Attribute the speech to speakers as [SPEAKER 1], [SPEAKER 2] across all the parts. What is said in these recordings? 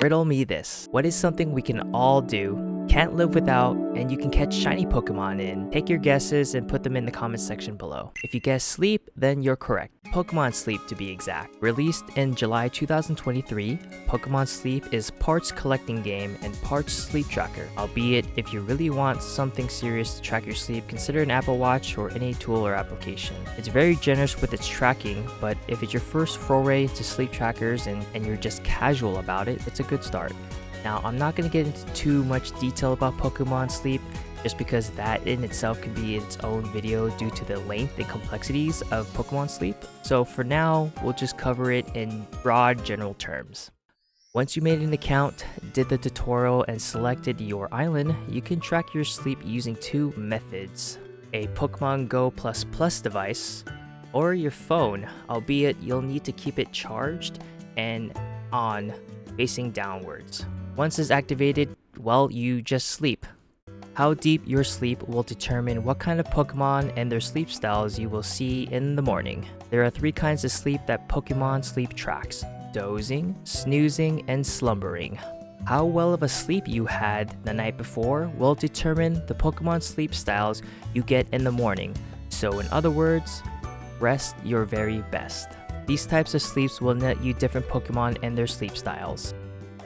[SPEAKER 1] Riddle me this. What is something we can all do, can't live without, and you can catch shiny Pokemon in? Take your guesses and put them in the comment section below. If you guess sleep, then you're correct. Pokemon Sleep to be exact. Released in July 2023, Pokemon Sleep is parts collecting game and parts sleep tracker. Albeit, if you really want something serious to track your sleep, consider an Apple Watch or any tool or application. It's very generous with its tracking, but if it's your first foray to sleep trackers and you're just casual about it, it's a good start. Now, I'm not going to get into too much detail about Pokemon Sleep, just because that in itself can be its own video due to the length and complexities of Pokemon Sleep. So for now, we'll just cover it in broad general terms. Once you made an account, did the tutorial, and selected your island, you can track your sleep using two methods: a Pokemon Go++ device, or your phone, albeit you'll need to keep it charged and on, facing downwards. Once it's activated, well, you just sleep. How deep your sleep will determine what kind of Pokemon and their sleep styles you will see in the morning. There are three kinds of sleep that Pokemon Sleep tracks: dozing, snoozing, and slumbering. How well of a sleep you had the night before will determine the Pokemon sleep styles you get in the morning. So in other words, rest your very best. These types of sleeps will net you different Pokemon and their sleep styles.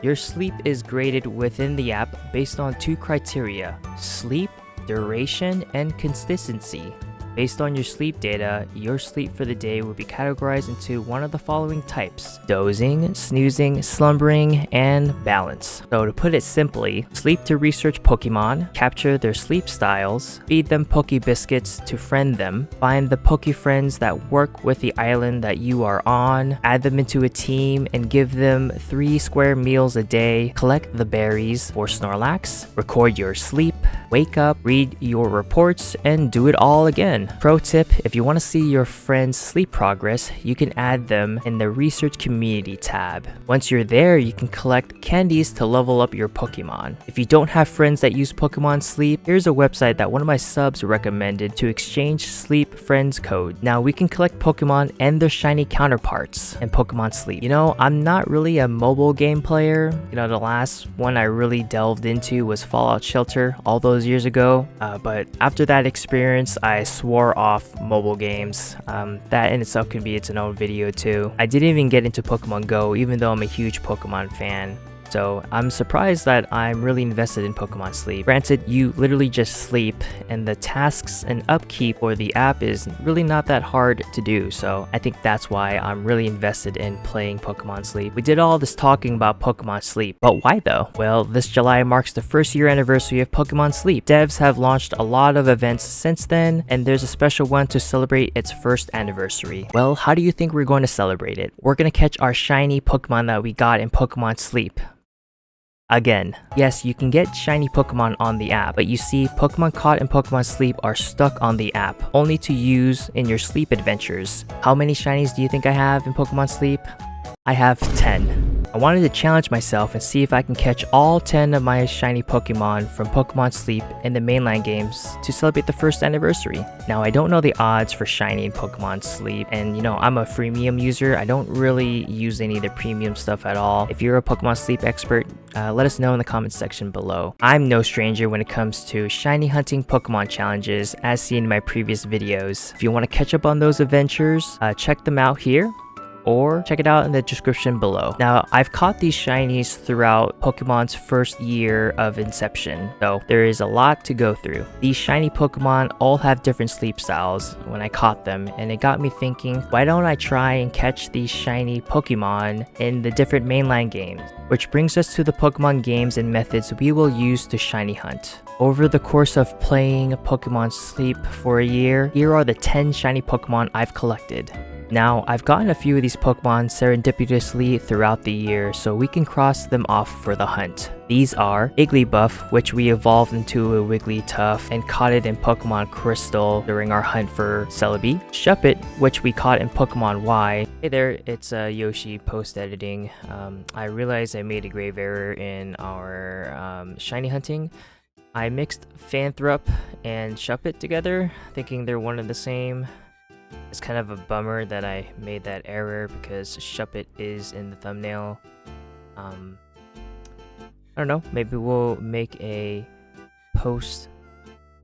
[SPEAKER 1] Your sleep is graded within the app based on two criteria: sleep, duration, and consistency. Based on your sleep data, your sleep for the day will be categorized into one of the following types: dozing, snoozing, slumbering, and balance. So to put it simply, sleep to research Pokemon, capture their sleep styles, feed them Poke Biscuits to friend them, find the Poke Friends that work with the island that you are on, add them into a team, and give them 3 square meals a day, collect the berries for Snorlax, record your sleep, wake up, read your reports, and do it all again. Pro tip: if you want to see your friends' sleep progress, you can add them in the research community tab. Once you're there, you can collect candies to level up your Pokemon. If you don't have friends that use Pokemon Sleep, here's a website that one of my subs recommended to exchange sleep friends code. Now we can collect Pokemon and their shiny counterparts in Pokemon Sleep. You know, I'm not really a mobile game player. You know, the last one I really delved into was Fallout Shelter all those years ago, but after that experience, I swore off mobile games. That in itself can be its own video too. I didn't even get into Pokemon Go, even though I'm a huge Pokemon fan. So I'm surprised that I'm really invested in Pokemon Sleep. Granted, you literally just sleep, and the tasks and upkeep for the app is really not that hard to do, so I think that's why I'm really invested in playing Pokemon Sleep. We did all this talking about Pokemon Sleep, but why though? Well, this July marks the first year anniversary of Pokemon Sleep. Devs have launched a lot of events since then, and there's a special one to celebrate its first anniversary. Well, how do you think we're going to celebrate it? We're going to catch our shiny Pokemon that we got in Pokemon Sleep. Again, yes, you can get shiny Pokemon on the app, but you see, Pokemon caught in Pokemon Sleep are stuck on the app, only to use in your sleep adventures. How many shinies do you think I have in Pokemon Sleep? I have 10. I wanted to challenge myself and see if I can catch all 10 of my shiny Pokemon from Pokemon Sleep in the mainline games to celebrate the first anniversary. Now, I don't know the odds for shiny in Pokemon Sleep, and you know, I'm a freemium user. I don't really use any of the premium stuff at all. If you're a Pokemon Sleep expert, let us know in the comments section below. I'm no stranger when it comes to shiny hunting Pokemon challenges, as seen in my previous videos. If you want to catch up on those adventures, check them out here, or check it out in the description below. Now, I've caught these shinies throughout Pokemon's first year of inception, so there is a lot to go through. These shiny Pokemon all have different sleep styles when I caught them, and it got me thinking, why don't I try and catch these shiny Pokemon in the different mainline games? Which brings us to the Pokemon games and methods we will use to shiny hunt. Over the course of playing Pokemon Sleep for a year, here are the 10 shiny Pokemon I've collected. Now, I've gotten a few of these Pokemon serendipitously throughout the year, so we can cross them off for the hunt. These are Igglybuff, which we evolved into a Wigglytuff and caught it in Pokemon Crystal during our hunt for Celebi. SHUPPET, which we caught in Pokemon Y. Hey there, it's Yoshi post-editing. I realized I made a grave error in our shiny hunting. I mixed Phanthrup and SHUPPET together, thinking they're one and the same. It's kind of a bummer that I made that error because SHUPPET is in the thumbnail. I don't know, maybe we'll make a post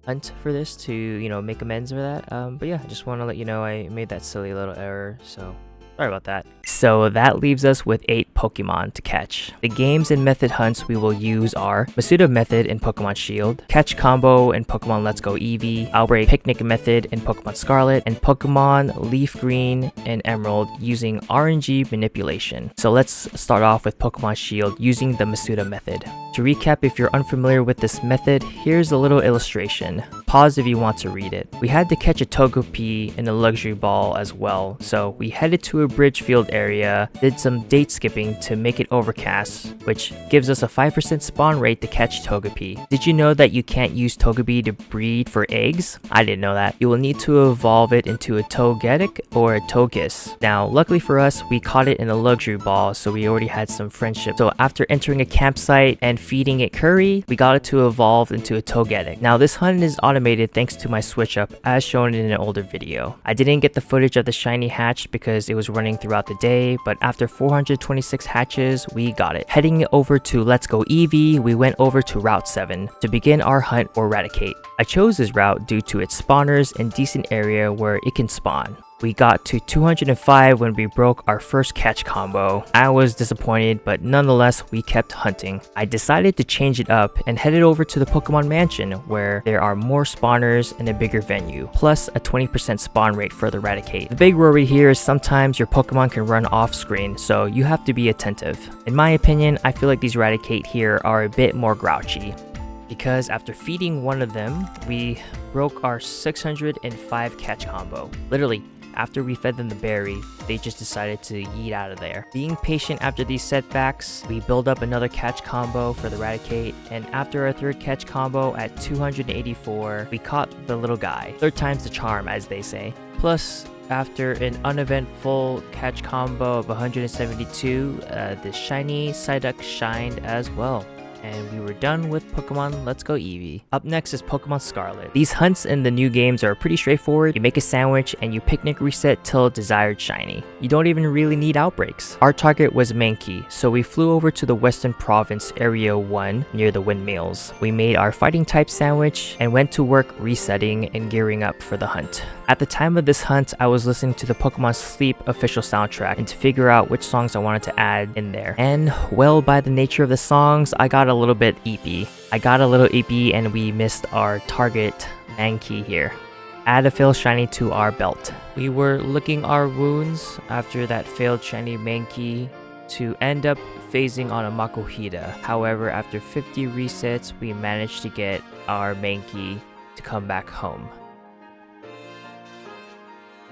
[SPEAKER 1] hunt for this to, you know, make amends for that. But yeah, I just want to let you know I made that silly little error, so sorry about that. So that leaves us with 8 Pokemon to catch. The games and method hunts we will use are Masuda method in Pokemon Shield, Catch Combo in Pokemon Let's Go Eevee, Outbreak Picnic method in Pokemon Scarlet, and Pokemon Leaf Green and Emerald using RNG Manipulation. So let's start off with Pokemon Shield using the Masuda method. To recap, if you're unfamiliar with this method, here's a little illustration. Pause if you want to read it. We had to catch a Togepi in a luxury ball as well, so we headed to a bridge field area, did some date skipping to make it overcast, which gives us a 5% spawn rate to catch Togepi. Did you know that you can't use Togepi to breed for eggs? I didn't know that. You will need to evolve it into a Togetic or a Togekiss. Now, luckily for us, we caught it in a luxury ball, so we already had some friendship. So after entering a campsite and feeding it curry, we got it to evolve into a Togetic. Now, this hunt is automated thanks to my switch up as shown in an older video. I didn't get the footage of the shiny hatch because it was running throughout the day, but after 426 hatches, we got it. Heading over to Let's Go Eevee, we went over to Route 7 to begin our hunt or Eradicate. I chose this route due to its spawners and decent area where it can spawn. We got to 205 when we broke our first catch combo. I was disappointed, but nonetheless, we kept hunting. I decided to change it up and headed over to the Pokemon Mansion, where there are more spawners and a bigger venue, plus a 20% spawn rate for the Eradicate. The big worry here is sometimes your Pokemon can run off screen, so you have to be attentive. In my opinion, I feel like these Eradicate here are a bit more grouchy, because after feeding one of them, we broke our 605 catch combo. Literally, after we fed them the berry, they just decided to yeet out of there. Being patient after these setbacks, we build up another catch combo for the Eradicate, and after our third catch combo at 284, we caught the little guy. Third time's the charm, as they say. Plus, after an uneventful catch combo of 172, the shiny Psyduck shined as well. And we were done with Pokemon Let's Go Eevee. Up next is Pokemon Scarlet. These hunts in the new games are pretty straightforward. You make a sandwich and you picnic reset till desired shiny. You don't even really need outbreaks. Our target was Mankey, so we flew over to the Western Province Area 1 near the windmills. We made our fighting type sandwich and went to work resetting and gearing up for the hunt. At the time of this hunt, I was listening to the Pokemon Sleep official soundtrack and to figure out which songs I wanted to add in there. And well, by the nature of the songs, I got a little bit eepy. And we missed our target Mankey here. Add a failed shiny to our belt. We were licking our wounds after that failed shiny Mankey to end up phasing on a Makuhita. However, after 50 resets, we managed to get our Mankey to come back home.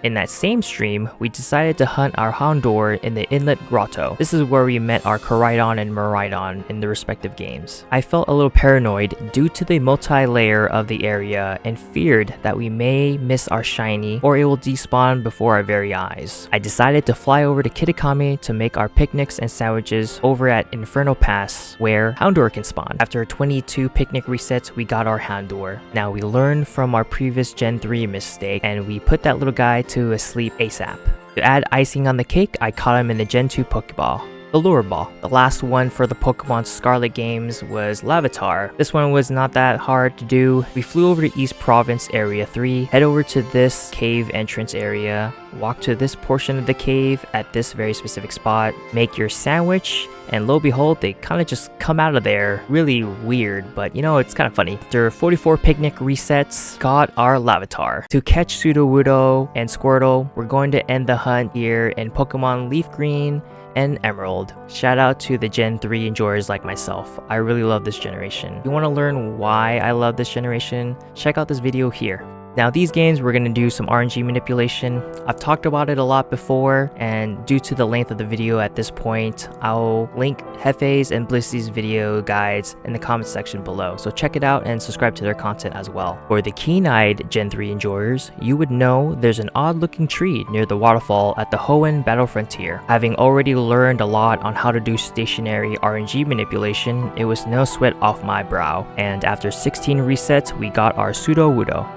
[SPEAKER 1] In that same stream, we decided to hunt our Houndour in the Inlet Grotto. This is where we met our Koraidon and Miraidon in the respective games. I felt a little paranoid due to the multi-layer of the area and feared that we may miss our shiny or it will despawn before our very eyes. I decided to fly over to Kitakami to make our picnics and sandwiches over at Inferno Pass, where Houndour can spawn. After 22 picnic resets, we got our Houndour. Now we learned from our previous Gen 3 mistake and we put that little guy to asleep ASAP. To add icing on the cake, I caught him in the Gen 2 Pokeball, the Lure Ball. The last one for the Pokemon Scarlet games was Lavatar. This one was not that hard to do. We flew over to East Province Area 3, head over to this cave entrance area, walk to this portion of the cave at this very specific spot, make your sandwich, and lo and behold, they kind of just come out of there. Really weird, but you know, it's kind of funny. After 44 picnic resets, got our Lavatar. To catch Sudowoodo and Squirtle, we're going to end the hunt here in Pokemon Leaf Green and Emerald. Shout out to the Gen 3 enjoyers like myself. I really love this generation. If you want to learn why I love this generation, check out this video here. Now these games, we're going to do some RNG manipulation. I've talked about it a lot before, and due to the length of the video at this point, I'll link Hefe's and Blissy's video guides in the comment section below, so check it out and subscribe to their content as well. For the keen-eyed Gen 3 enjoyers, you would know there's an odd-looking tree near the waterfall at the Hoenn Battle Frontier. Having already learned a lot on how to do stationary RNG manipulation, it was no sweat off my brow, and after 16 resets, we got our Sudowoodo.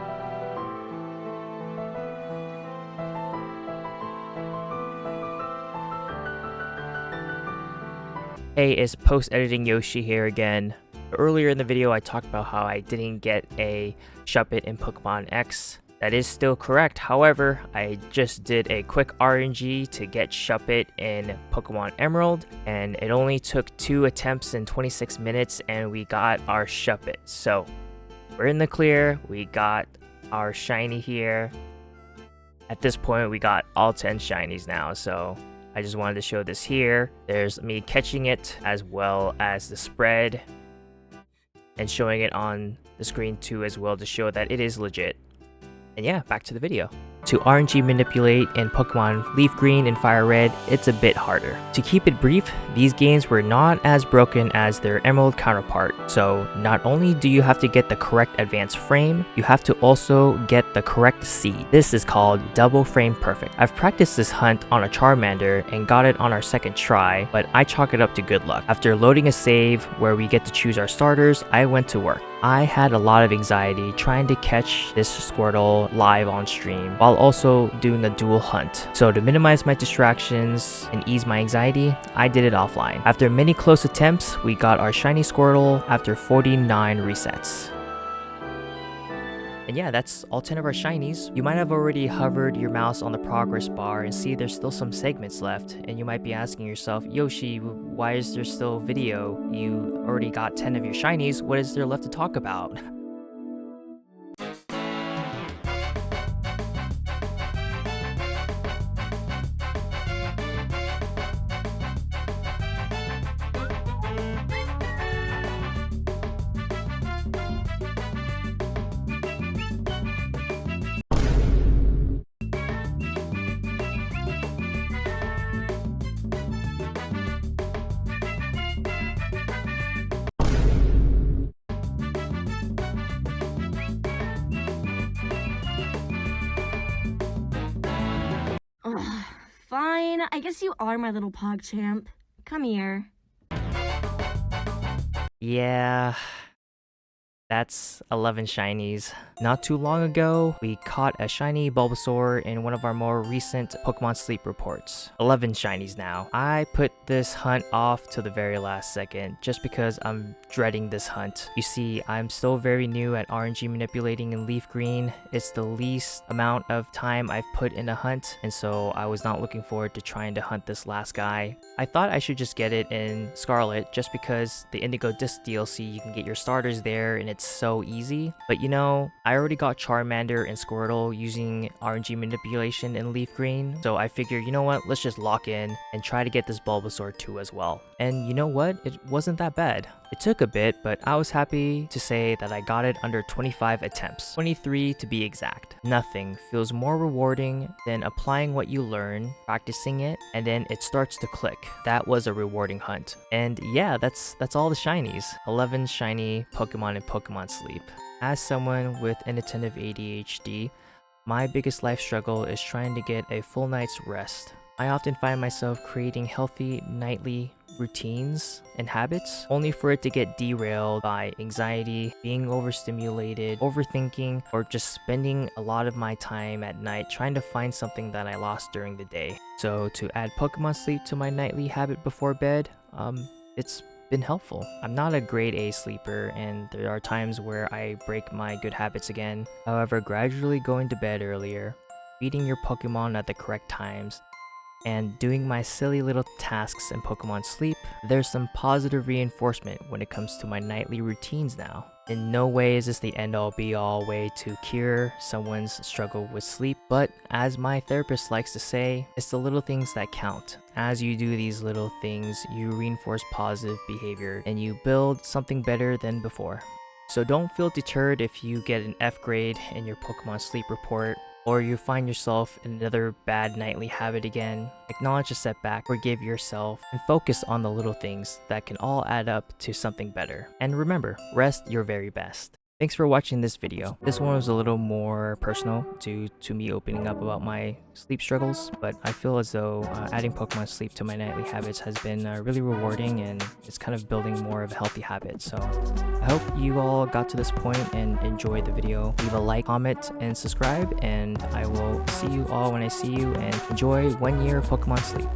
[SPEAKER 1] Hey, it's post-editing Yoshi here again. Earlier in the video, I talked about how I didn't get a SHUPPET in Pokemon X. That is still correct. However, I just did a quick RNG to get SHUPPET in Pokemon Emerald, and it only took 2 attempts in 26 minutes, and we got our SHUPPET. So, we're in the clear. We got our shiny here. At this point, we got all 10 shinies now, so I just wanted to show this here. There's me catching it as well as the spread and showing it on the screen too as well to show that it is legit. And yeah, back to the video. To RNG manipulate in Pokemon Leaf Green and Fire Red, it's a bit harder. To keep it brief, these games were not as broken as their Emerald counterpart, so not only do you have to get the correct advanced frame, you have to also get the correct seed. This is called double frame perfect. I've practiced this hunt on a Charmander and got it on our second try, but I chalk it up to good luck. After loading a save where we get to choose our starters, I went to work. I had a lot of anxiety trying to catch this Squirtle live on stream while also doing a dual hunt. So to minimize my distractions and ease my anxiety, I did it offline. After many close attempts, we got our shiny Squirtle after 49 resets. And yeah, that's all 10 of our shinies. You might have already hovered your mouse on the progress bar and see there's still some segments left, and you might be asking yourself, Yoshi, why is there still video? You already got 10 of your shinies, what is there left to talk about?
[SPEAKER 2] Ugh, fine, I guess you are my little pogChamp. Come here.
[SPEAKER 1] Yeah, that's 11 shinies. Not too long ago, we caught a shiny Bulbasaur in one of our more recent Pokemon Sleep reports. 11 shinies now. I put this hunt off to the very last second just because I'm dreading this hunt. You see, I'm still very new at RNG manipulating in Leaf Green. It's the least amount of time I've put in a hunt, and so I was not looking forward to trying to hunt this last guy. I thought I should just get it in Scarlet just because the Indigo Disc DLC, you can get your starters there and it's so easy. But you know, I already got Charmander and Squirtle using RNG manipulation in Leaf Green, so I figured, you know what, let's just lock in and try to get this Bulbasaur too as well. And you know what, it wasn't that bad. It took a bit, but I was happy to say that I got it under 25 attempts, 23 to be exact. Nothing feels more rewarding than applying what you learn, practicing it, and then it starts to click. That was a rewarding hunt. And yeah, that's all the shinies. 11 shiny Pokemon in Pokemon Sleep. As someone with inattentive ADHD, my biggest life struggle is trying to get a full night's rest. I often find myself creating healthy nightly routines and habits only for it to get derailed by anxiety, being overstimulated, overthinking, or just spending a lot of my time at night trying to find something that I lost during the day. So to add Pokemon Sleep to my nightly habit before bed, it's been helpful. I'm not a grade A sleeper, and there are times where I break my good habits again. However, gradually going to bed earlier, feeding your Pokemon at the correct times, and doing my silly little tasks in Pokemon Sleep, there's some positive reinforcement when it comes to my nightly routines now. In no way is this the end-all be-all way to cure someone's struggle with sleep, but as my therapist likes to say, it's the little things that count. As you do these little things, you reinforce positive behavior and you build something better than before. So don't feel deterred if you get an F grade in your Pokemon Sleep report, or you find yourself in another bad nightly habit again. Acknowledge the setback, forgive yourself, and focus on the little things that can all add up to something better. And remember, rest your very best. Thanks for watching this video. This one was a little more personal due to me opening up about my sleep struggles, but I feel as though adding Pokemon Sleep to my nightly habits has been really rewarding, and it's kind of building more of a healthy habit. So I hope you all got to this point and enjoyed the video. Leave a like, comment, and subscribe, and I will see you all when I see you, and enjoy 1 year Pokemon Sleep.